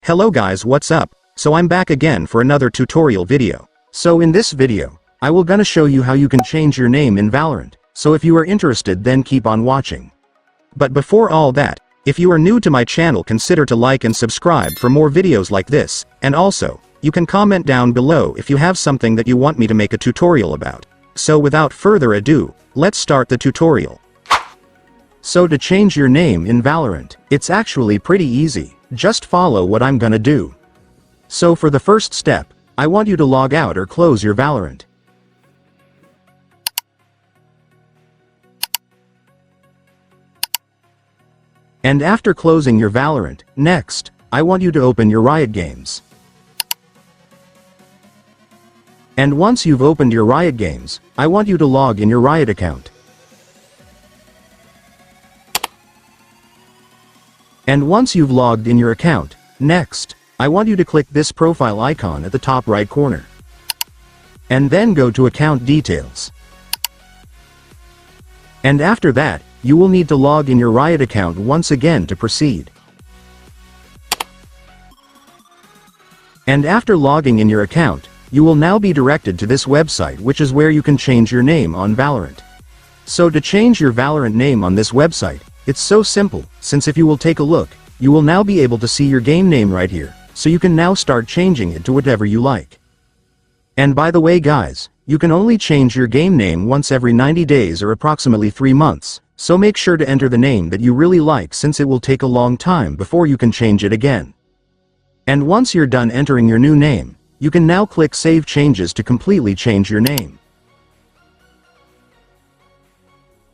Hello guys, what's up? So I'm back again for another tutorial video. So in this video, I will gonna show you how you can change your name in Valorant. So if you are interested, then keep on watching. But before all that, if you are new to my channel, consider to like and subscribe for more videos like this, and also, you can comment down below if you have something that you want me to make a tutorial about. So without further ado, let's start the tutorial. So to change your name in Valorant, it's actually pretty easy. Just follow what I'm gonna do. So for the first step, I want you to log out or close your Valorant. And after closing your Valorant, next, I want you to open your Riot Games. And once you've opened your Riot Games, I want you to log in your Riot account. And once you've logged in your account, next, I want you to click this profile icon at the top right corner. And then go to account details. And after that, you will need to log in your Riot account once again to proceed. And after logging in your account, you will now be directed to this website, which is where you can change your name on Valorant. So to change your Valorant name on this website, it's so simple, since if you will take a look, you will now be able to see your game name right here, so you can now start changing it to whatever you like. And by the way guys, you can only change your game name once every 90 days or approximately 3 months, so make sure to enter the name that you really like, since it will take a long time before you can change it again. And once you're done entering your new name, you can now click Save Changes to completely change your name.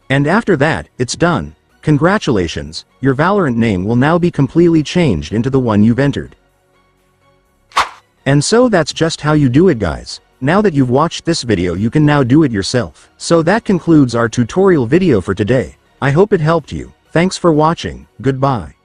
And after that, it's done. Congratulations, your Valorant name will now be completely changed into the one you've entered. And so that's just how you do it guys. Now that you've watched this video, you can now do it yourself. So that concludes our tutorial video for today. I hope it helped you. Thanks for watching, goodbye.